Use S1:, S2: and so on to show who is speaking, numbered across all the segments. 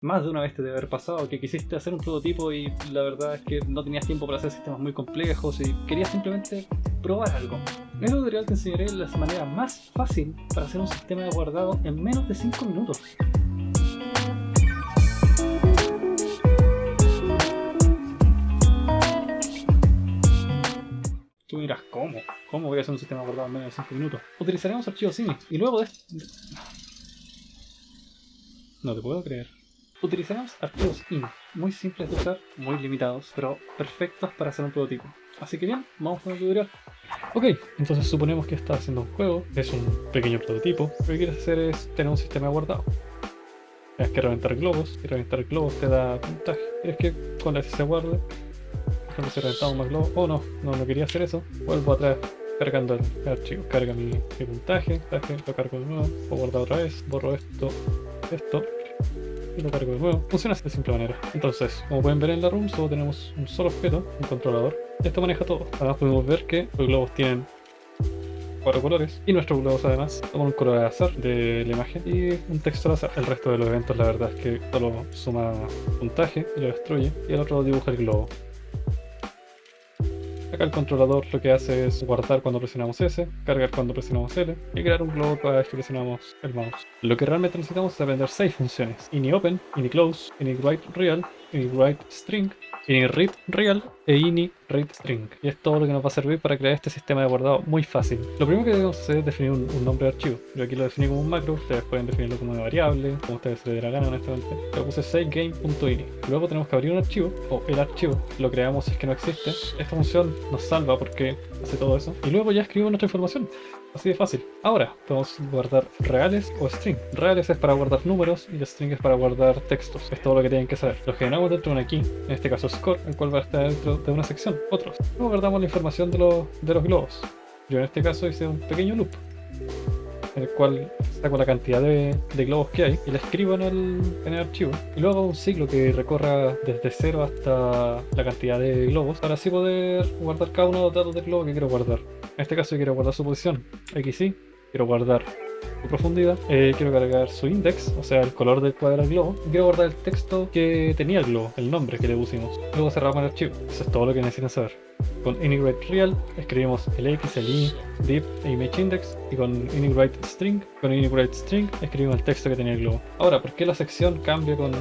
S1: Más de una vez te debe haber pasado que quisiste hacer un prototipo y la verdad es que no tenías tiempo para hacer sistemas muy complejos y querías simplemente probar algo. En este tutorial te enseñaré la manera más fácil para hacer un sistema de guardado en menos de 5 minutos. Tú dirás, ¿cómo? ¿Cómo voy a hacer un sistema de guardado en menos de 5 minutos? Utilizaremos archivos INI y luego de... No te puedo creer. Utilizaremos archivos INI, muy simples de usar, muy limitados, pero perfectos para hacer un prototipo. Así que bien, vamos con el tutorial. Ok, entonces suponemos que estás haciendo un juego, es un pequeño prototipo. Lo que quieres hacer es tener un sistema de guardado. Tienes que reventar globos, y reventar globos te da puntaje. Quieres que con la se guarde. Por ejemplo, si reventamos más globos, no quería hacer eso. Vuelvo atrás cargando el archivo, carga mi puntaje, lo cargo de nuevo, o guardar otra vez, borro esto, y lo cargo de nuevo. Funciona así de simple manera. Entonces, como pueden ver en la room, solo tenemos un solo objeto, un controlador. Esto maneja todo. Además podemos ver que los globos tienen 4 colores y nuestros globos además toman un color al azar de la imagen y un texto al azar. El resto de los eventos la verdad es que solo suma puntaje y lo destruye, y el otro dibuja el globo. Acá el controlador lo que hace es guardar cuando presionamos S, cargar cuando presionamos L y crear un globo cada vez que presionamos el mouse. Lo que realmente necesitamos es aprender 6 funciones: ini-open, ini-close, ini-write-real, ini-write-string, ini-read-real e ini-read-string. Y es todo lo que nos va a servir para crear este sistema de guardado muy fácil. Lo primero que debemos hacer es definir un nombre de archivo. Yo aquí lo definí como un macro, ustedes pueden definirlo como una variable, como ustedes se les dé la gana honestamente. Yo puse savegame.ini. Luego tenemos que abrir un archivo, o el archivo, lo creamos si es que no existe. Esta función nos salva porque hace todo eso. Y luego ya escribimos nuestra información. Así de fácil. Ahora podemos guardar reales o string. Reales es para guardar números y string es para guardar textos. Es todo lo que tienen que saber. Los generamos dentro de una key, en este caso score, el cual va a estar dentro de una sección. Otros. Luego guardamos la información de los globos. Yo en este caso hice un pequeño loop, en el cual saco la cantidad de globos que hay y la escribo en el archivo. Y luego hago un ciclo que recorra desde 0 hasta la cantidad de globos para así poder guardar cada uno de los datos del globo que quiero guardar. En este caso yo quiero guardar su posición, XY, quiero guardar su profundidad, quiero cargar su index, o sea el color del cuadro del globo, y quiero guardar el texto que tenía el globo, el nombre que le pusimos. Luego cerramos el archivo. Eso es todo lo que necesitan saber. Con ini-write-real escribimos el X, el Y, div e image index, y con ini-write-string, escribimos el texto que tenía el globo. Ahora, ¿por qué la sección cambia con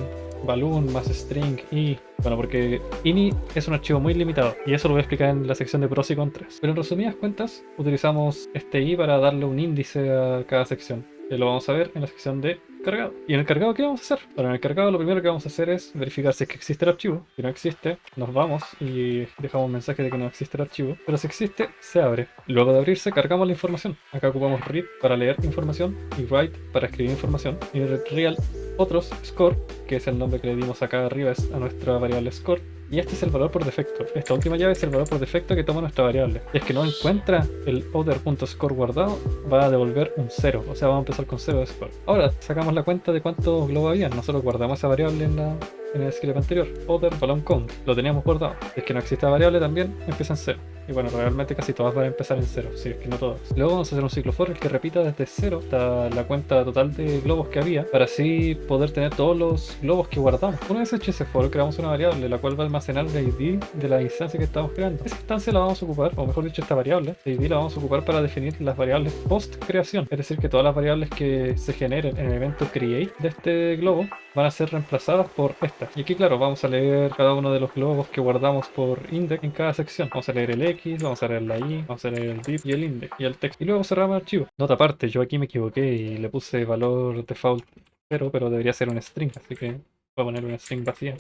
S1: balloon más string y? Bueno, porque ini es un archivo muy limitado y eso lo voy a explicar en la sección de pros y contras. Pero en resumidas cuentas, utilizamos este i para darle un índice a cada sección. Y lo vamos a ver en la sección de cargado. ¿Y en el cargado qué vamos a hacer? Bueno, en el cargado lo primero que vamos a hacer es verificar si es que existe el archivo. Si no existe, nos vamos y dejamos un mensaje de que no existe el archivo. Pero si existe, se abre. Luego de abrirse, cargamos la información. Acá ocupamos read para leer información y write para escribir información. Y real otros, score, que es el nombre que le dimos acá arriba a nuestra variable score. Y este es el valor por defecto. Esta última llave es el valor por defecto que toma nuestra variable. Si es que no encuentra el other.score guardado, va a devolver un 0. O sea, vamos a empezar con 0 de score. Ahora sacamos la cuenta de cuántos globos había. Nosotros guardamos esa variable en el script anterior. Other balloon count. Lo teníamos guardado. Si es que no existe la variable también, empieza en 0. Y bueno, realmente casi todas van a empezar en 0, si es que no todas. Luego vamos a hacer un ciclo for el que repita desde 0 hasta la cuenta total de globos que había, para así poder tener todos los globos que guardamos. Una vez hecho ese for, creamos una variable la cual va a almacenar el ID de la instancia que estamos creando. Esa instancia la vamos a ocupar, o mejor dicho esta variable, la ID la vamos a ocupar para definir las variables post creación. Es decir, que todas las variables que se generen en el evento create de este globo van a ser reemplazadas por esta. Y aquí claro, vamos a leer cada uno de los globos que guardamos por index en cada sección. Vamos a leer el X, vamos a leer la Y, vamos a leer el div y el index y el text. Y luego cerramos el archivo. Nota aparte, yo aquí me equivoqué y le puse valor default 0, pero debería ser un string, así que voy a poner una string vacía.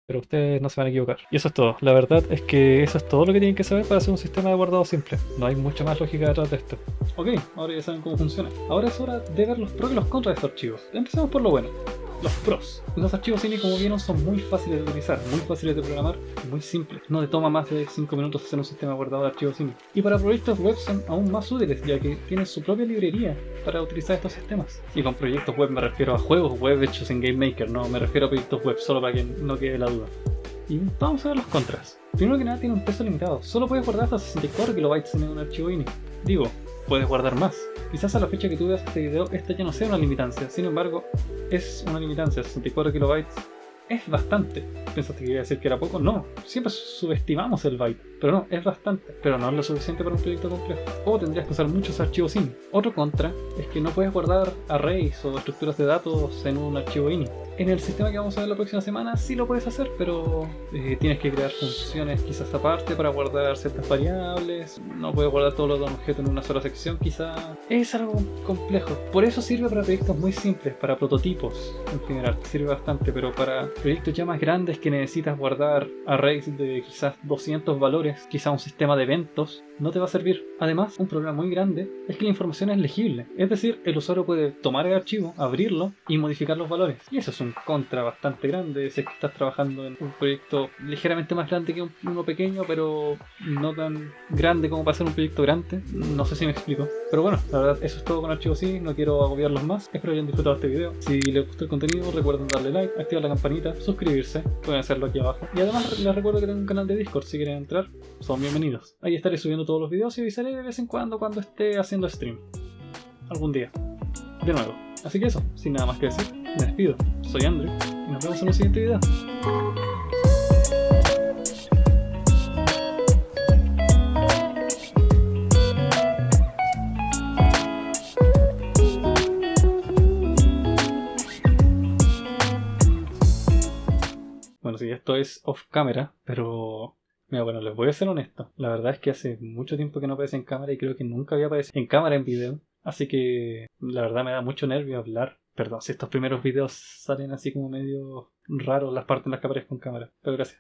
S1: Pero ustedes no se van a equivocar. Y eso es todo. La verdad es que eso es todo lo que tienen que saber para hacer un sistema de guardado simple. No hay mucha más lógica detrás de esto. Ok, ahora ya saben cómo funciona. Ahora es hora de ver los pros y los contras de estos archivos. Empecemos por lo bueno. Los pros. Los archivos INI, como vieron, son muy fáciles de utilizar, muy fáciles de programar y muy simples. No te toma más de 5 minutos hacer un sistema guardado de archivos INI. Y para proyectos web son aún más útiles, ya que tienen su propia librería para utilizar estos sistemas. Y con proyectos web me refiero a juegos web hechos en GameMaker, no me refiero a proyectos web, solo para que no quede la duda. Y vamos a ver los contras. Primero que nada, tiene un peso limitado. Solo puedes guardar hasta 64 KB en un archivo INI. Digo, puedes guardar más. Quizás a la fecha que tú veas este video, esta ya no sea una limitancia, sin embargo, es una limitancia. 64 kilobytes es bastante. ¿Pensaste que iba a decir que era poco? No, siempre subestimamos el byte, pero no, es bastante, pero no es lo suficiente para un proyecto complejo. O tendrías que usar muchos archivos INI. Otro contra es que no puedes guardar arrays o estructuras de datos en un archivo INI. En el sistema que vamos a ver la próxima semana sí lo puedes hacer, pero tienes que crear funciones quizás aparte para guardar ciertas variables. No puedes guardar todos los objetos en una sola sección, quizás. Es algo complejo. Por eso sirve para proyectos muy simples, para prototipos en general, sirve bastante, pero para proyectos ya más grandes que necesitas guardar arrays de quizás 200 valores, quizás un sistema de eventos, no te va a servir. Además, un problema muy grande es que la información es legible, es decir, el usuario puede tomar el archivo, abrirlo y modificar los valores. Y eso es un contra bastante grande si es que estás trabajando en un proyecto ligeramente más grande que uno pequeño, pero no tan grande como para ser un proyecto grande. No sé si me explico. Pero bueno, la verdad, eso es todo con archivos INI, no quiero agobiarlos más. Espero hayan disfrutado este video. Si les gustó el contenido, recuerden darle like, activar la campanita, suscribirse, pueden hacerlo aquí abajo. Y además les recuerdo que tengo un canal de Discord, si quieren entrar, son bienvenidos. Ahí estaré subiendo todos los videos y avisaré de vez en cuando esté haciendo stream. Algún día. De nuevo. Así que eso, sin nada más que decir, me despido. Soy Andrew y nos vemos en el siguiente video. Bueno, sí, esto es off camera, pero... Mira, bueno, les voy a ser honesto. La verdad es que hace mucho tiempo que no aparece en cámara y creo que nunca había aparecido en cámara en video. Así que la verdad me da mucho nervio hablar. Perdón si estos primeros videos salen así como medio raros las partes en las que aparezco en cámara. Pero gracias.